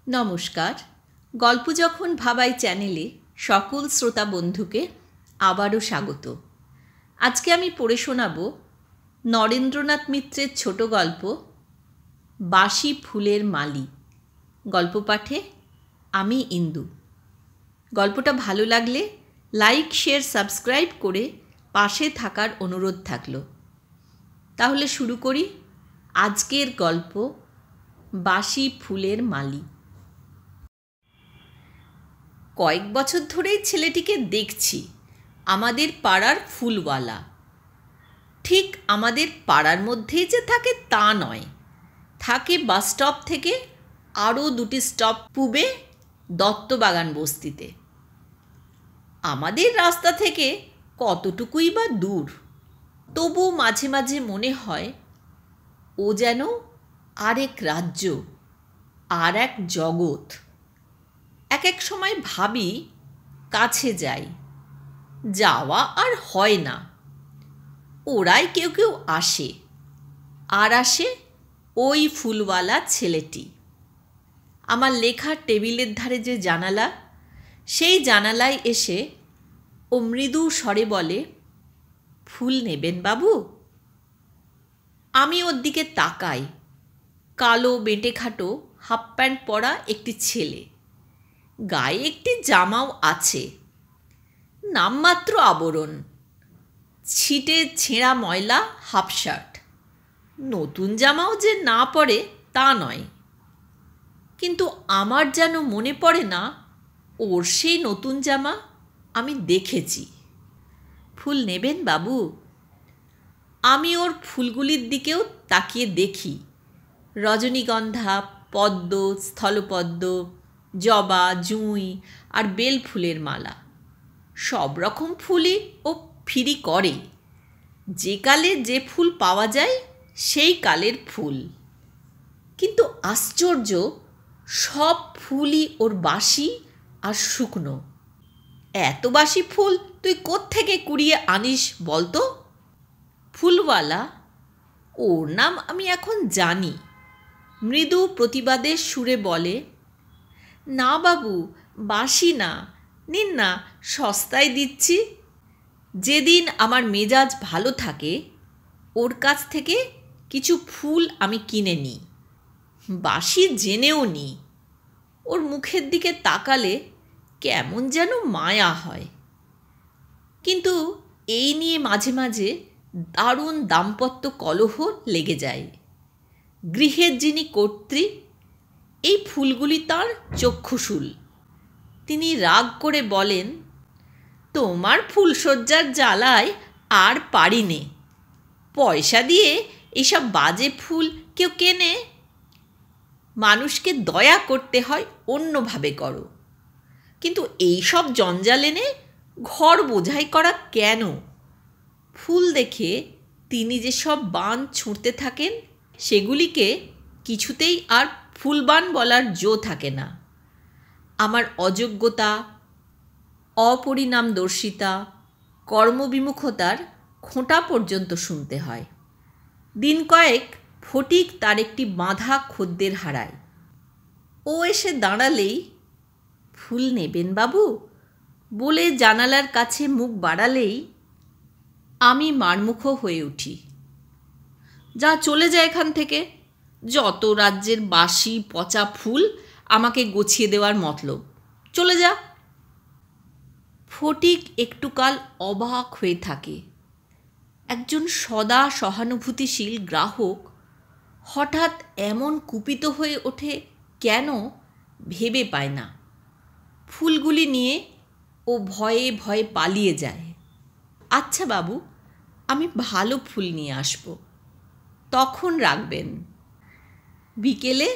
নমস্কার। গল্প যখন ভাবাই চ্যানেলে সকল শ্রোতা বন্ধুকে আবারও স্বাগত। আজকে আমি পড়ে শোনাব নরেন্দ্রনাথ মিত্রের ছোট গল্প বাসি ফুলের মালি। গল্প পাঠে আমি ইন্দু। গল্পটা ভালো লাগলে লাইক, শেয়ার, সাবস্ক্রাইব করে পাশে থাকার অনুরোধ থাকলো। তাহলে শুরু করি আজকের গল্প বাসি ফুলের মালি। কয়েক বছর ধরেই ছেলেটিকে দেখছি, আমাদের পাড়ার ফুলওয়ালা। ঠিক আমাদের পাড়ার মধ্যেই যে থাকে তা নয়, থাকে বাসস্টপ থেকে আরও 2টি স্টপ পূবে দত্তবাগান বস্তিতে। আমাদের রাস্তা থেকে কতটুকুই বা দূর, তবু মাঝে মাঝে মনে হয় ও যেন আরেক রাজ্য, আর এক জগৎ। এক এক সময় ভাবি কাছে যাই, যাওয়া আর হয় না। ওরাই কেউ কেউ আসে, আর আসে ওই ফুলওয়ালা ছেলেটি। আমার লেখার টেবিলের ধারে যে জানালা, সেই জানালায় এসে ও মৃদু স্বরে বলে, ফুল নেবেন বাবু? আমি ওর দিকে তাকাই। কালো বেঁটেখাটো হাফ প্যান্ট পরা একটি ছেলে, গায়ে একটি জামাও আছে, নামমাত্র আবরণ, ছিটে ছেঁড়া ময়লা হাফ শার্ট। নতুন জামাও যে না পরে তা নয়, কিন্তু আমার যেন মনে পড়ে না ওর সেই নতুন জামা আমি দেখেছি। ফুল নেবেন বাবু? আমি ওর ফুলগুলির দিকেও তাকিয়ে দেখি। রজনীগন্ধা, পদ্ম, স্থলপদ্ম, জবা, জুঁই আর বেল ফুলের মালা। সব রকম ফুলই ও ফিরি করে। যে কালে যে ফুল পাওয়া যায় সেই কালের ফুল। কিন্তু আশ্চর্য, সব ফুলই ওর বাসি আর শুকনো। এত বাসি ফুল তুই কোত্থেকে কুড়িয়ে আনিস বলতো? ফুলওয়ালা, ওর নাম আমি এখন জানি, মৃদু প্রতিবাদের সুরে বলে, না বাবু, বাসি না, নিন না, সস্তায় দিচ্ছি। যেদিন আমার মেজাজ ভালো থাকে ওর কাছ থেকে কিছু ফুল আমি কিনে নিই, বাসি জেনেও নিই। ওর মুখের দিকে তাকালে কেমন যেন মায়া হয়। কিন্তু এই নিয়ে মাঝে মাঝে দারুণ দাম্পত্য কলহ লেগে যায়। গৃহের যিনি কর্ত্রী, এই ফুলগুলি তাঁর চক্ষুশূল। তিনি রাগ করে বলেন, তোমার ফুলশয্যার জ্বালায় আর পারি নে। পয়সা দিয়ে এইসব বাজে ফুল কেউ কেনে? মানুষকে দয়া করতে হয় অন্যভাবে করো, কিন্তু এইসব জঞ্জাল এনে ঘর বোঝাই করা কেন? ফুল দেখে তিনি যে সব বান ছুঁড়তে থাকেন, সেগুলিকে কিছুতেই আর ফুলবান বলার জো থাকে না। আমার অযোগ্যতা, অপরিণামদর্শিতা, কর্মবিমুখতার খোঁটা পর্যন্ত শুনতে হয়। দিন কয়েক ফটিক তার একটি বাঁধা খদ্দের হারায়। ও এসে দাঁড়ালেই, ফুল নেবেন বাবু বলে জানালার কাছে মুখ বাড়ালেই আমি মারমুখ হয়ে উঠি। যা, চলে যায় এখান থেকে। যত রাজ্যের বাসি পচা ফুল আমাকে গছিয়ে দেওয়ার মতলব, চলে যা। ফটিক একটুকাল অবাক হয়ে থাকে। একজন সদা সহানুভূতিশীল গ্রাহক হঠাৎ এমন কুপিত হয়ে ওঠে কেন ভেবে পায় না। ফুলগুলি নিয়ে ও ভয়ে ভয়ে পালিয়ে যায়। আচ্ছা বাবু, আমি ভালো ফুল নিয়ে আসব, তখন রাখবেন। বিকেলে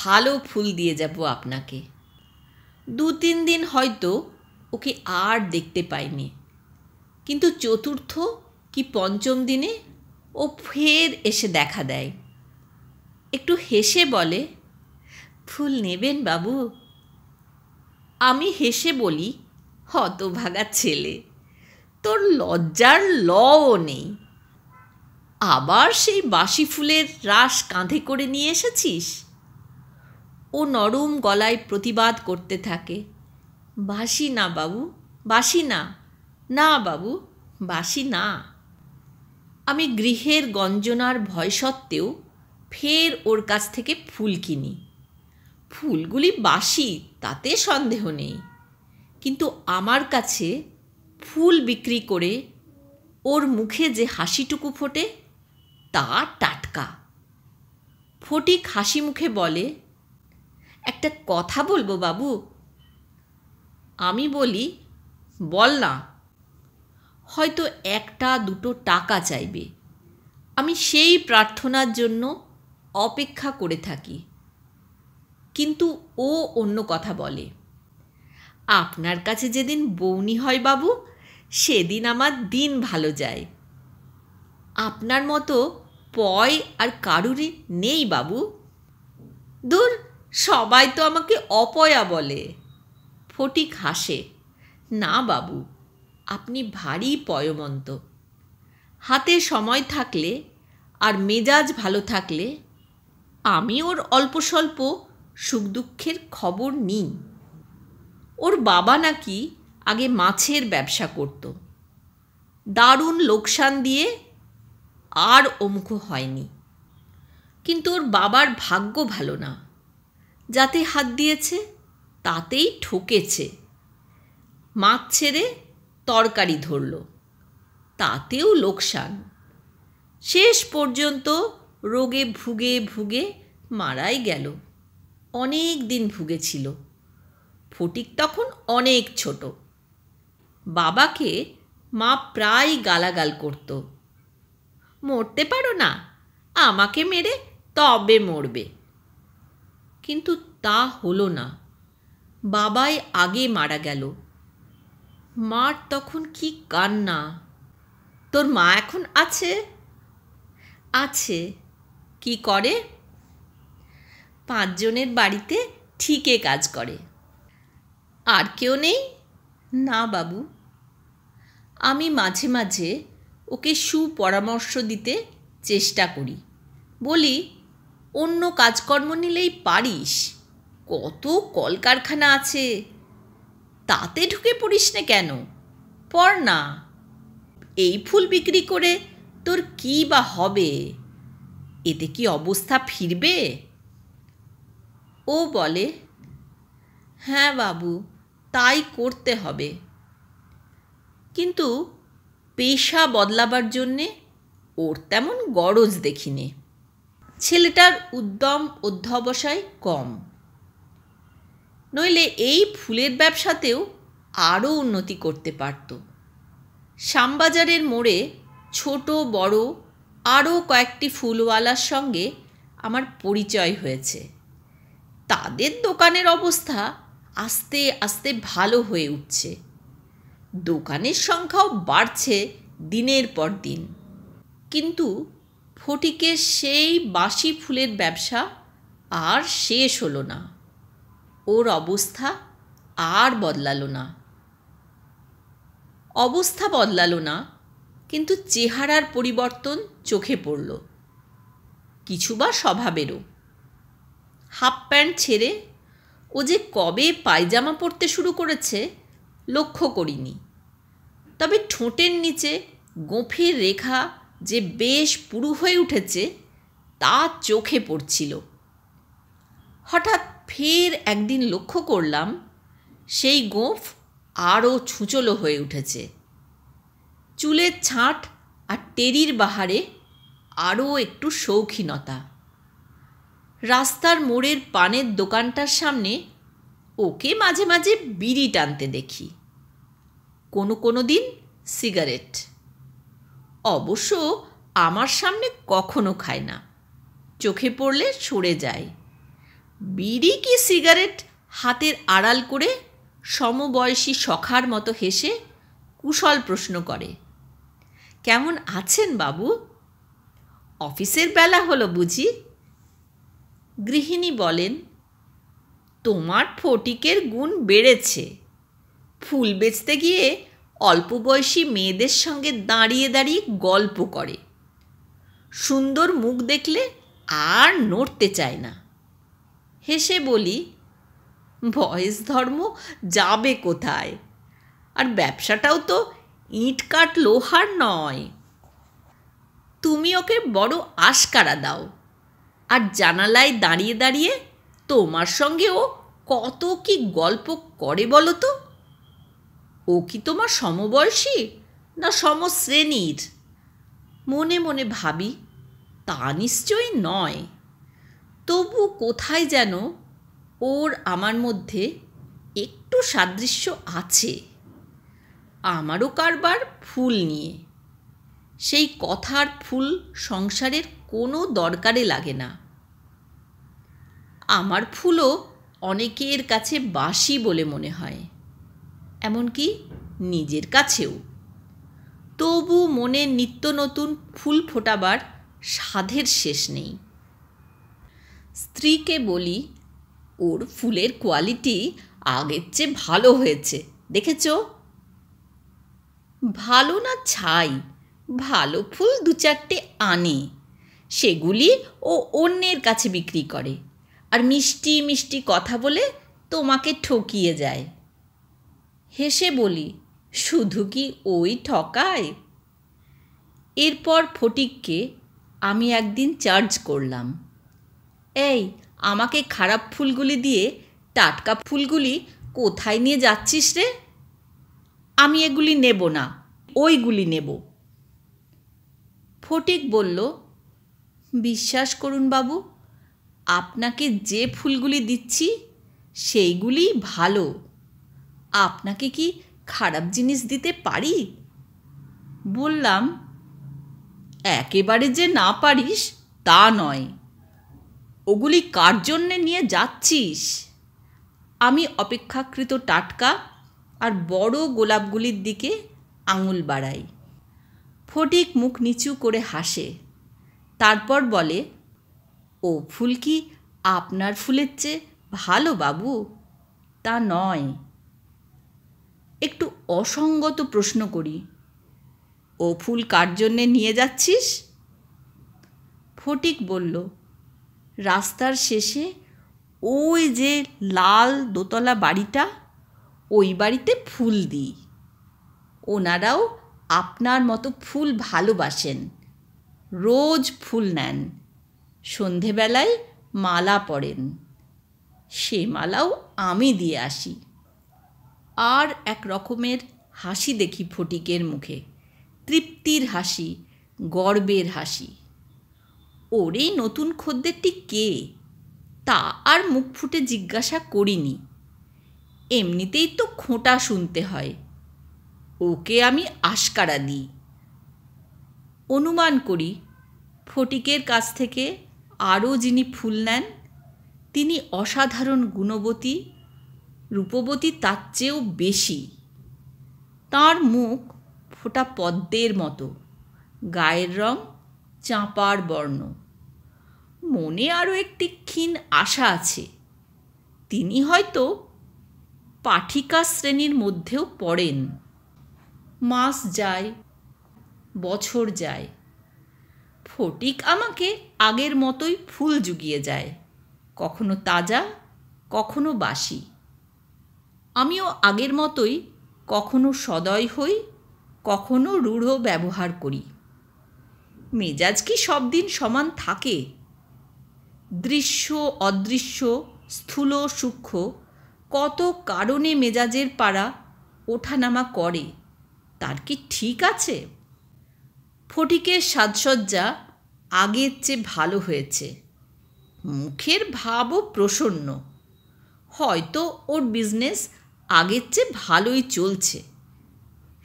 ভালো ফুল দিয়ে যাব আপনাকে। 2-3 দিন হয়তো ওকে আর দেখতে পাইনি, কিন্তু চতুর্থ কি পঞ্চম দিনে ও ফের এসে দেখা দেয়। একটু হেসে বলে, ফুল নেবেন বাবু? আমি হেসে বলি, হতভাগা ছেলে, তোর লজ্জার লও নেই। আবার সেই বাসি ফুলের রাস কাঁধে করে নিয়ে এসেছিস? ও নরম গলায় প্রতিবাদ করতে থাকে, বাসি না বাবু, বাসি না, না বাবু, বাসি না। আমি গৃহের গঞ্জনার ভয় সত্ত্বেও ফের ওর কাছ থেকে ফুল কিনি। ফুলগুলি বাসি তাতে সন্দেহ নেই, কিন্তু আমার কাছে ফুল বিক্রি করে ওর মুখে যে হাসিটুকু ফোটে তা টাটকা। ফটিক হাসি মুখে বলে, একটা কথা বলবো বাবু? আমি বলি, বল না। হয়তো একটা দুটো টাকা চাইবে, আমি সেই প্রার্থনার জন্য অপেক্ষা করে থাকি। কিন্তু ও অন্য কথা বলে, আপনার কাছে যেদিন বউনি হয় বাবু, সেদিন আমার দিন ভালো যায়। আপনার মতো পয় আর কারুরই নেই বাবু। দূর, সবাই তো আমাকে অপয়া বলে। ফটিক হাসে, না বাবু, আপনি ভারী পয়মন্ত। হাতে সময় থাকলে আর মেজাজ ভালো থাকলে আমি ওর অল্প স্বল্প সুখ দুঃখের খবর নিই। ওর বাবা নাকি আগে মাছের ব্যবসা করত, দারুণ লোকসান দিয়ে আর অমুখ হয়নি। কিন্তু ওর বাবার ভাগ্য ভালো না, যাতে হাত দিয়েছে তাতেই ঠকেছে। মাছ ছেড়ে তরকারি ধরল, তাতেও লোকসান। শেষ পর্যন্ত রোগে ভুগে ভুগে মারাই গেল। অনেক দিন ভুগেছিল। ফটিক তখন অনেক ছোট। বাবাকে মা প্রায় গালাগাল করত, মরতে পারো না, আমাকে মেরে তবে মরবে। কিন্তু তা হলো না। বাবাই আগে মারা গেল। মার তখন কি কান্না। তোর মা এখন আছে? আছে। কি করে? 5 জনের বাড়িতে ঠিকে কাজ করে। আর কেউ নেই? না বাবু। আমি মাঝে মাঝে ওকে সুপরামর্শ দিতে চেষ্টা করি। বলি, অন্য কাজকর্ম নিলেই পারিস, কত কলকারখানা আছে, তাতে ঢুকে পড়িস না কেন? পড় না। এই ফুল বিক্রি করে তোর কী বা হবে? এতে কি অবস্থা ফিরবে? ও বলে, হ্যাঁ বাবু, তাই করতে হবে। কিন্তু পেশা বদলাবার জন্যে ওর তেমন গরজ দেখিনি। ছেলেটার উদ্যম অধ্যবসায় কম, নইলে এই ফুলের ব্যবসাতেও আরও উন্নতি করতে পারত। শ্যামবাজারের মোড়ে ছোট বড় আরও কয়েকটি ফুলওয়ালার সঙ্গে আমার পরিচয় হয়েছে। তাদের দোকানের অবস্থা আস্তে আস্তে ভালো হয়ে উঠছে। দোকানের সংখ্যাও বাড়ছে দিনের পর দিন। কিন্তু ফটিকের সেই বাসি ফুলের ব্যবসা আর শেষ হলো না। ওর অবস্থা আর বদলালো না। অবস্থা বদলালো না, কিন্তু চেহারার পরিবর্তন চোখে পড়ল। কিছু বা স্বভাবেরও। হাফ প্যান্ট ছেড়ে ও যে কবে পায়জামা পরতে শুরু করেছে লক্ষ্য করিনি। তবে ঠোঁটের নিচে গোঁফের রেখা যে বেশ পুরু হয়ে উঠেছে তা চোখে পড়ছিল। হঠাৎ ফের একদিন লক্ষ্য করলাম সেই গোঁফ আরও ছুঁচলো হয়ে উঠেছে। চুলের ছাঁট আর টেরির বাহারে আরও একটু শৌখিনতা। রাস্তার মোড়ের পানের দোকানটার সামনে ওকে মাঝে মাঝে বিড়ি টানতে দেখি, কোনো দিন সিগারেট। অবশ্য আমার সামনে কখনো খায় না, চোখে পড়লে সরে যায়। বিড়ি কি সিগারেট হাতের আড়াল করে সমবয়সী সখার মতো হেসে কুশল প্রশ্ন করে, কেমন আছেন বাবু? অফিসের বেলা হলো বুঝি? গৃহিণী বলেন, তোমার ফটিকের গুণ বেড়েছে। ফুল বেচতে গিয়ে অল্প বয়সী মেয়েদের সঙ্গে দাঁড়িয়ে দাঁড়িয়ে গল্প করে। সুন্দর মুখ দেখলে আর নড়তে চায় না। হেসে বলি, বয়স ধর্ম যাবে কোথায়? আর ব্যবসাটাও তো ইট কাঠ লোহার নয়। তুমি ওকে বড় আশকারা দাও, আর জানালায় দাঁড়িয়ে দাঁড়িয়ে তোমার সঙ্গে ও কত কি গল্প করে বলো তো? ও কি তোমার সমবয়সী না সমশ্রেণীর? মনে মনে ভাবি, তা নিশ্চয়ই নয়। তবু কোথায় যেন ওর আমার মধ্যে একটু সাদৃশ্য আছে। আমারও কারবার ফুল নিয়ে। সেই কথার ফুল সংসারের কোনো দরকারে লাগে না। আমার ফুলও অনেকের কাছে বাসি বলে মনে হয়, এমনকি নিজের কাছেও। তবু মনে নিত্য নতুন ফুল ফোটাবার সাধের শেষ নেই। স্ত্রীকে বলি, ওর ফুলের কোয়ালিটি আগের চেয়ে ভালো হয়েছে, দেখেছ? ভালো না ছাই, ভালো ফুল দু চারটে আনে, সেগুলি ও অন্যের কাছে বিক্রি করে, আর মিষ্টি মিষ্টি কথা বলে তোমাকে ঠকিয়ে যায়। হেসে বলি, শুধু কি ওই ঠকায়? এরপর ফটিককে আমি একদিন চার্জ করলাম, এই আমাকে খারাপ ফুলগুলি দিয়ে টাটকা ফুলগুলি কোথায় নিয়ে যাচ্ছিস রে? আমি এগুলি নেব না, ওইগুলি নেব। ফটিক বলল, বিশ্বাস করুন বাবু, আপনাকে যে ফুলগুলি দিচ্ছি সেইগুলি ভালো। আপনাকে কি খারাপ জিনিস দিতে পারি? বললাম, একেবারে যে না পারিস তা নয়। ওগুলি কার জন্যে নিয়ে যাচ্ছিস? আমি অপেক্ষাকৃত টাটকা আর বড় গোলাপগুলির দিকে আঙুল বাড়াই। ফটিক মুখ নিচু করে হাসে, তারপর বলে, ও ফুল কি আপনার ফুলের চেয়ে ভালো বাবু? তা নয়। একটু অসঙ্গত প্রশ্ন করি, ও ফুল কার জন্যে নিয়ে যাচ্ছিস? ফটিক বলল, রাস্তার শেষে ওই যে লাল দোতলা বাড়িটা, ওই বাড়িতে ফুল দিই। ওনারাও আপনার মতো ফুল ভালোবাসেন, রোজ ফুল নেন, সন্ধেবেলায় মালা পরেন, সে মালাও আমি দিয়ে আসি। আর এক রকমের হাসি দেখি ফটিকের মুখে, তৃপ্তির হাসি, গর্বের হাসি। ওর এই নতুন খদ্দেরটি কে তা আর মুখ ফুটে জিজ্ঞাসা করিনি, এমনিতেই তো খোঁটা শুনতে হয়। ওকে আমি আশকারা দিই। অনুমান করি ফটিকের কাছ থেকে আরও যিনি ফুল নেন তিনি অসাধারণ গুণবতী, রূপবতী তার চেয়েও বেশি। তাঁর মুখ ফোটা পদ্মের মতো, গায়ের রং চাঁপার বর্ণ। মনে আরও একটি ক্ষীণ আশা আছে, তিনি হয়তো পাঠিকা শ্রেণীর মধ্যেও পড়েন। মাস যায়, বছর যায়, ফটিক আমাকে আগের মতোই ফুল জুগিয়ে যায়, কখনো তাজা, কখনো বাসি। আমিও আগের মতোই কখনো সদয় হই, কখনো রূঢ় ব্যবহার করি। মেজাজ কি সব দিন সমান থাকে? দৃশ্য অদৃশ্য, স্থূল সূক্ষ্ম কত কারণে মেজাজের পারা ওঠানামা করে, তার কি ঠিক আছে? ফটিকের সাজসজ্জা আগের চেয়ে ভালো হয়েছে, মুখের ভাবও প্রসন্ন। হয়তো ওর বিজনেস আগের চেয়ে ভালোই চলছে।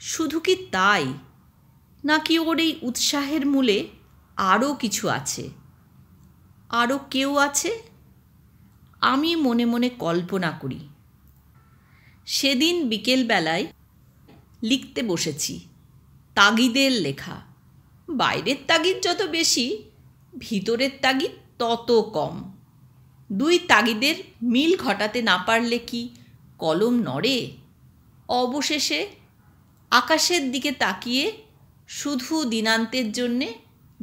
শুধু কি তাই, নাকি ওর এই উৎসাহের মূলে আরও কিছু আছে, আরও কেউ আছে? আমি মনে মনে কল্পনা করি। সেদিন বিকেলবেলায় লিখতে বসেছি, তাগিদের লেখা। বাইরের তাগিদ যত বেশি, ভিতরের তাগিদ তত কম। দুই তাগিদের মিল ঘটাতে না পারলে কি কলম নড়ে? অবশেষে আকাশের দিকে তাকিয়ে শুধু দিনান্তের জন্যে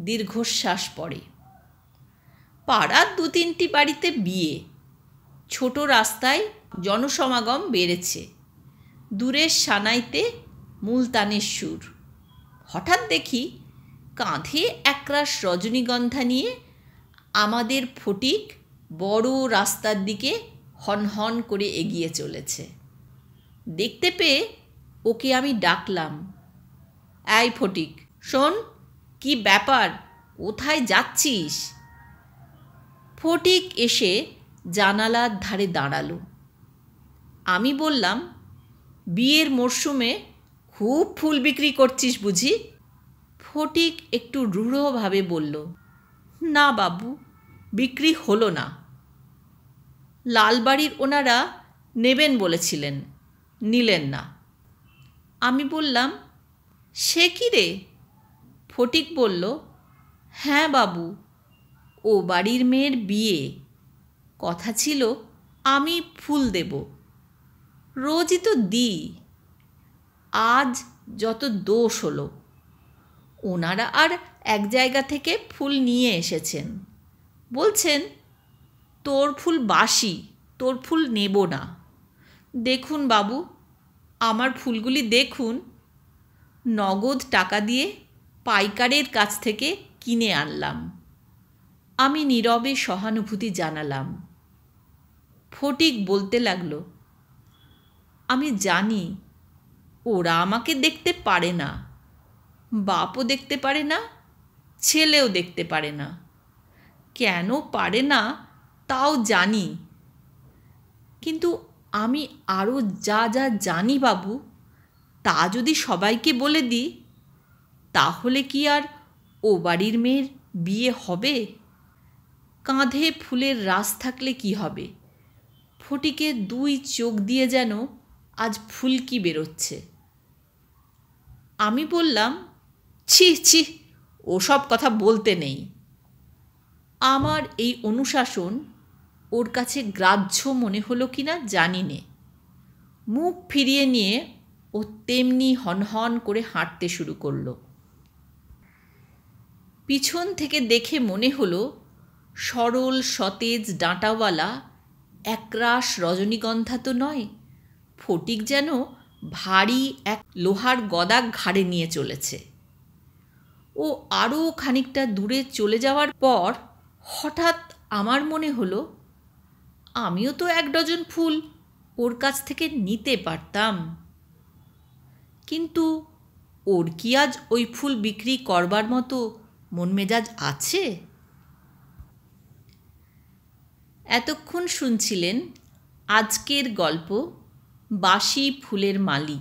দীর্ঘশ্বাস পড়ে। পাড়ার দু তিনটি বাড়িতে বিয়ে, ছোট রাস্তায় জনসমাগম বেড়েছে, দূরের সানাইতে মুলতানের সুর। হঠাৎ দেখি কাঁধে একরাশ রজনীগন্ধা নিয়ে আমাদের ফটিক বড় রাস্তার দিকে হনহন করে এগিয়ে চলেছে। দেখতে পেয়ে ওকে আমি ডাকলাম, এই ফটিক, শোন, কি ব্যাপার, কোথায় যাচ্ছিস? ফটিক এসে জানালার ধারে দাঁড়ালো। আমি বললাম, বিয়ের মরশুমে খুব ফুল বিক্রি করছিস বুঝি? ফটিক একটু রূঢ়ভাবে বলল, না বাবু, বিক্রি হলো না। লালবাড়ির ওনারা নেবেন বলেছিলেন, নিলেন না। আমি বললাম, সে কি রে? ফটিক বলল, হ্যাঁ বাবু, ও বাড়ির মেয়ের বিয়ে, কথা ছিল আমি ফুল দেব, রোজই তো দিই, আজ যত দোষ হলো। ওনারা আর এক জায়গা থেকে ফুল নিয়ে এসেছেন, বলছেন তোর ফুল বাসি, তোর ফুল নেব না। দেখুন বাবু, আমার ফুলগুলি দেখুন। নগদ টাকা দিয়ে পাইকারের কাছ থেকে কিনে আনলাম। আমি নীরবে সহানুভূতি জানালাম। ফটিক বলতে লাগলো, আমি জানি ওরা আমাকে দেখতে পারে না, বাপও দেখতে পারে না, ছেলেও দেখতে পারে না। কেন পারে না তাও জানি, কিন্তু আমি আরও যা যা জানি বাবু, তা যদি সবাইকে বলে দিই, তাহলে কি আর ও বাড়ির মেয়ের বিয়ে হবে? কাঁধে ফুলের রাশ থাকলে কি হবে? ফটিকের দুই চোখ দিয়ে যেন আজ ফুলকি বেরোচ্ছে। আমি বললাম, ছি ছি, ওসব কথা বলতে নেই। আমার এই অনুশাসন ওর কাছে গ্রাহ্য মনে হলো কি না জানি নে। মুখ ফিরিয়ে নিয়ে ও তেমনি হনহন করে হাঁটতে শুরু করলো। পিছন থেকে দেখে মনে হলো সরল সতেজ ডাঁটাওয়ালা একরাশ রজনীগন্ধা তো নয়, ফটিক যেন ভারী এক লোহার গদা ঘাড়ে নিয়ে চলেছে। ও আরও খানিকটা দূরে চলে যাওয়ার পর হঠাৎ আমার মনে হলো, আমিও তো 1 ডজন ফুল ওর কাছ থেকে নিতে পারতাম, কিন্তু ওর কি আজ ওই ফুল বিক্রি করবার মতো মন মেজাজ আছে? এতক্ষণ শুনছিলেন আজকের গল্প বাসি ফুলের মালি।